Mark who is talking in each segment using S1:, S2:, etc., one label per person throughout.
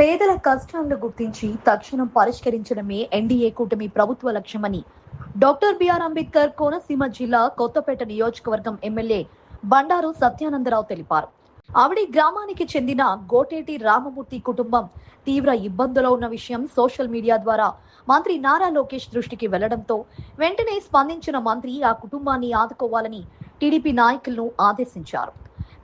S1: పేదల కష్టాలను గుర్తించి తక్షణం పరిష్కరించడమే ఎన్డీఏ కూటమి ప్రభుత్వ లక్ష్యమని డాక్టర్ బిఆర్ అంబేద్కర్ కోనసీమ జిల్లా కొత్తపేట నియోజకవర్గం ఎమ్మెల్యే బండారు సత్యానందరావు తెలిపారు. ఆవిడి గ్రామానికి చెందిన గోటేటి రామమూర్తి కుటుంబం తీవ్ర ఇబ్బందులో ఉన్న విషయం సోషల్ మీడియా ద్వారా మంత్రి నారా లోకేష్ దృష్టికి వెళ్లడంతో వెంటనే స్పందించిన మంత్రి ఆ కుటుంబాన్ని ఆదుకోవాలని టీడీపీ నాయకులను ఆదేశించారు.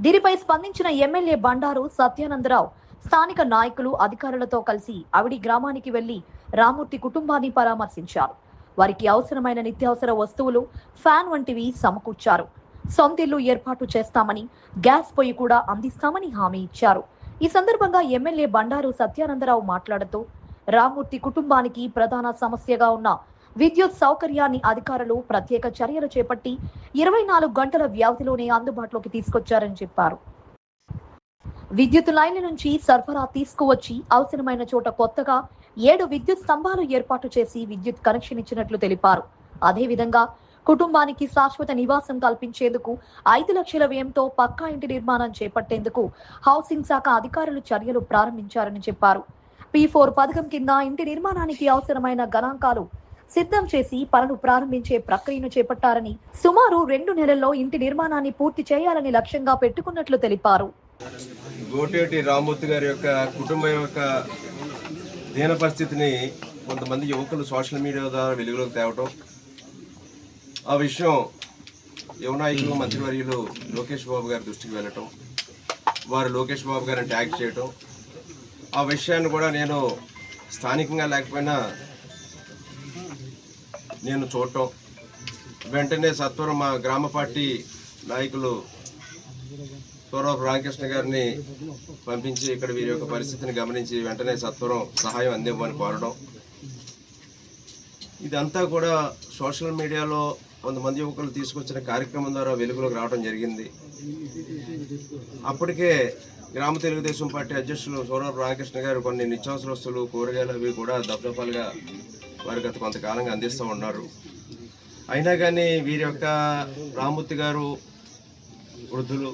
S1: దీనిపై స్పందించిన ఎమ్మెల్యే బండారు సత్యానందరావు స్థానిక నాయకులు అధికారులతో కలిసి ఆవిడి గ్రామానికి వెళ్లి రామూర్తి కుటుంబాన్ని పరామర్శించారు. వారికి అవసరమైన నిత్యావసర వస్తువులు, ఫ్యాన్ వంటివి సమకూర్చారు. సొంతిల్లు ఏర్పాటు చేస్తామని, గ్యాస్ పొయ్యి కూడా అందిస్తామని హామీ ఇచ్చారు. ఈ సందర్భంగా ఎమ్మెల్యే బండారు సత్యానందరావు మాట్లాడుతూ రామూర్తి కుటుంబానికి ప్రధాన సమస్యగా ఉన్న విద్యుత్ సౌకర్యాన్ని అధికారులు ప్రత్యేక చర్యలు చేపట్టి 24 గంటల వ్యవధిలోనే అందుబాటులోకి తీసుకొచ్చారని చెప్పారు. విద్యుత్ లైన్ల నుంచి సరఫరా తీసుకువచ్చి అవసరమైన చోట కొత్తగా 7 విద్యుత్ స్తంభాలు ఏర్పాటు చేసి విద్యుత్ కనెక్షన్ ఇచ్చినట్లు తెలిపారు. అదేవిధంగా కుటుంబానికి శాశ్వత నివాసం కల్పించేందుకు 5 లక్షల వ్యయంతో పక్కా ఇంటి నిర్మాణం చేపట్టేందుకు హౌసింగ్ శాఖ అధికారులు చర్యలు ప్రారంభించారని చెప్పారు. P4 పథకం కింద ఇంటి నిర్మాణానికి అవసరమైన గణాంకాలు సిద్ధం చేసి పనులు ప్రారంభించే ప్రక్రియను చేపట్టారని, సుమారు 2 నెలల్లో ఇంటి నిర్మాణాన్ని పూర్తి చేయాలని లక్ష్యంగా పెట్టుకున్నట్లు తెలిపారు.
S2: గోటేటి రామమూర్తి గారి యొక్క కుటుంబం యొక్క దీన పరిస్థితిని కొంతమంది యువకులు సోషల్ మీడియా ద్వారా వెలుగులోకి తేవటం, ఆ విషయం యువ నాయకులు మంత్రివర్యులు లోకేష్ బాబు గారి దృష్టికి వెళ్ళటం, వారు లోకేష్ బాబు గారిని ట్యాగ్ చేయటం, ఆ విషయాన్ని కూడా నేను స్థానికంగా లేకపోయినా నేను చూడటం, వెంటనే సత్వరం మా గ్రామ పార్టీ నాయకులు తోరపు రామకృష్ణ గారిని పంపించి ఇక్కడ వీరి యొక్క పరిస్థితిని గమనించి వెంటనే సత్వరం సహాయం అందివ్వమని కోరడం, ఇదంతా కూడా సోషల్ మీడియాలో కొంతమంది యువకులు తీసుకొచ్చిన కార్యక్రమం ద్వారా వెలుగులోకి రావడం జరిగింది. అప్పటికే గ్రామ తెలుగుదేశం పార్టీ అధ్యక్షులు తోరపు రామకృష్ణ గారు కొన్ని నిత్యావసర వస్తువులు, కూరగాయలు అవి కూడా దఫదఫాలుగా వారి గత కొంతకాలంగా అందిస్తూ ఉన్నారు. అయినా కానీ వీరి యొక్క రామమూర్తి గారు వృద్ధులు,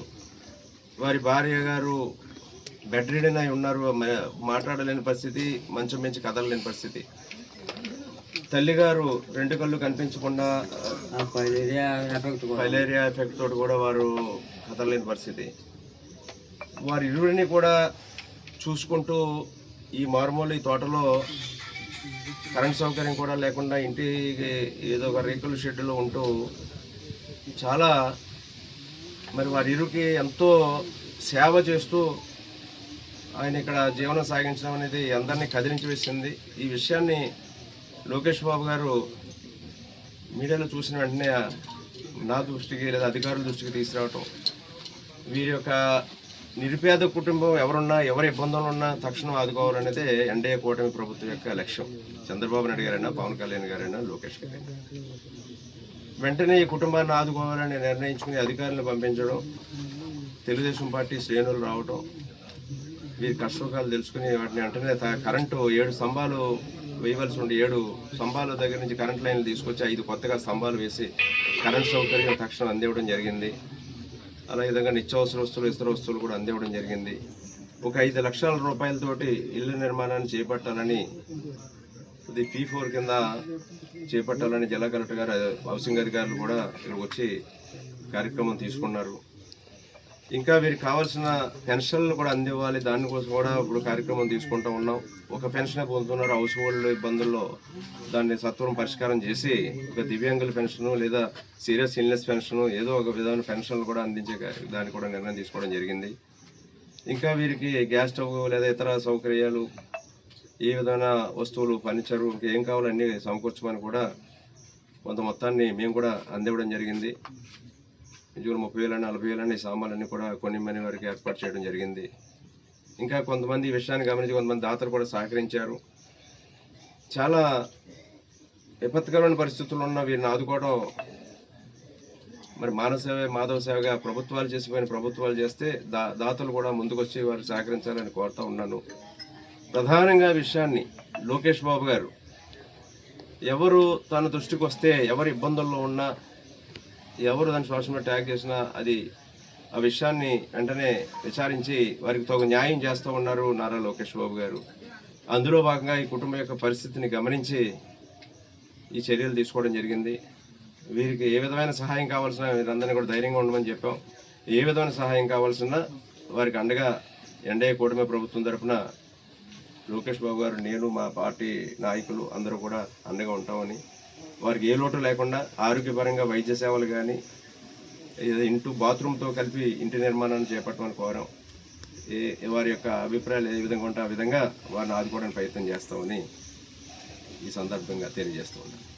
S2: వారి భార్య గారు బెడ్ రిడెన్ అయి ఉన్నారు, మాట్లాడలేని పరిస్థితి, మంచం మించి కదలలేని పరిస్థితి. తల్లిగారు 2 కళ్ళు కనిపించకుండా ఫైలేరియా ఎఫెక్ట్ తోటి కూడా వారు కదలలేని పరిస్థితి. వారి ఇరువురిని కూడా చూసుకుంటూ ఈ మారుమూల ఈ తోటలో కరెంట్ సౌకర్యం కూడా లేకుండా ఇంటికి ఏదో ఒక రేకుల షెడ్డులో ఉంటూ చాలా మరి వారి ఇరువుకి ఎంతో సేవ చేస్తూ ఆయన ఇక్కడ జీవనం సాగించడం అనేది అందరినీ కదిలించి వేసింది. ఈ విషయాన్ని లోకేష్ బాబు గారు మీడియాలో చూసిన వెంటనే నా దృష్టికి లేదా అధికారుల దృష్టికి తీసుకురావటం, వీరి యొక్క నిరుపేద కుటుంబం ఎవరున్నా, ఎవరి ఇబ్బందులు ఉన్నా తక్షణం ఆదుకోవాలనేదే ఎన్డీఏ కూటమి ప్రభుత్వం యొక్క లక్ష్యం. చంద్రబాబు నాయుడు గారైనా, పవన్ కళ్యాణ్ గారైనా, లోకేష్ గారైనా వెంటనే ఈ కుటుంబాన్ని ఆదుకోవాలని నిర్ణయించుకుని అధికారులను పంపించడం, తెలుగుదేశం పార్టీ శ్రేణులు రావడం, వీరి కష్టసుఖాలు తెలుసుకుని వాటిని వెంటనే కరెంటు 7 స్తంభాలు వేయవలసి ఉండి 7 స్తంభాల దగ్గర నుంచి కరెంట్ లైన్లు తీసుకొచ్చి 5 కొత్తగా స్తంభాలు వేసి కరెంట్ సౌకర్యం తక్షణం అందివ్వడం జరిగింది. అలా విధంగా నిత్యావసర వస్తువులు, ఇతర వస్తువులు కూడా అందివ్వడం జరిగింది. ఒక 5 లక్షల రూపాయలతోటి ఇల్లు నిర్మాణాన్ని చేపట్టాలని, ఇది P4 కింద చేపట్టాలని జిల్లా కలెక్టర్ గారు, హౌసింగ్ అధికారులు కూడా ఇక్కడికి వచ్చి కార్యక్రమం తీసుకున్నారు. ఇంకా వీరికి కావాల్సిన పెన్షన్లు కూడా అందివ్వాలి, దానికోసం కూడా ఇప్పుడు కార్యక్రమం తీసుకుంటూ ఉన్నాం. ఒక పెన్షనే పొందుతున్నారు. హౌస్ హోల్డ్ ఇబ్బందుల్లో దాన్ని సత్వరం పరిష్కారం చేసి ఒక దివ్యాంగుల పెన్షను లేదా సీరియస్ ఇల్నెస్ పెన్షను ఏదో ఒక విధమైన పెన్షన్లు కూడా అందించే దానికి కూడా నిర్ణయం తీసుకోవడం జరిగింది. ఇంకా వీరికి గ్యాస్ స్టవ్ లేదా ఇతర సౌకర్యాలు, ఏ విధమైన వస్తువులు, ఫర్నిచరు, ఇంకా ఏం కావాలన్నీ సమకూర్చమని కూడా కొంత మొత్తాన్ని మేము కూడా అందివ్వడం జరిగింది. ఇంచుకు 30,000 40,000 సామాన్లన్నీ కూడా కొన్ని మంది వరకు ఏర్పాటు చేయడం జరిగింది. ఇంకా కొంతమంది ఈ విషయాన్ని గమనించి కొంతమంది దాతలు కూడా సహకరించారు. చాలా విపత్కరమైన పరిస్థితుల్లో ఉన్న వీరిని ఆదుకోవడం మరి మాధవ సేవగా ప్రభుత్వాలు చేసిపోయిన ప్రభుత్వాలు చేస్తే దాతలు కూడా ముందుకొచ్చి వారు సహకరించాలని కోరుతూ ఉన్నాను. ప్రధానంగా విషయాన్ని లోకేష్ బాబు గారు ఎవరు తన దృష్టికి వస్తే, ఎవరు ఇబ్బందుల్లో ఉన్నా, ఎవరు దాన్ని సోషల్ మీడియా ట్యాగ్ చేసినా అది ఆ విషయాన్ని వెంటనే విచారించి వారికి తగు న్యాయం చేస్తూ ఉన్నారు నారా లోకేష్ బాబు గారు. అందులో భాగంగా ఈ కుటుంబం యొక్క పరిస్థితిని గమనించి ఈ చర్యలు తీసుకోవడం జరిగింది. వీరికి ఏ విధమైన సహాయం కావాల్సిన వీరందరినీ కూడా ధైర్యంగా ఉండమని చెప్పాం. ఏ విధమైన సహాయం కావాల్సిన వారికి అండగా ఎన్డీఏ కూటమి ప్రభుత్వం తరఫున లోకేష్ బాబు గారు, నేను, మా పార్టీ నాయకులు అందరూ కూడా అండగా ఉంటామని, వారికి ఏ లోటు లేకుండా ఆరోగ్యపరంగా వైద్య సేవలు కానీ ఇంటూ బాత్రూమ్తో కలిపి ఇంటి నిర్మాణాన్ని చేపట్టమని కోరాం. వారి యొక్క అభిప్రాయాలు ఏ విధంగా ఉంటే ఆ విధంగా వారిని ఆదుకోవడానికి ప్రయత్నం చేస్తామని ఈ సందర్భంగా తెలియజేస్తూ ఉన్నాను.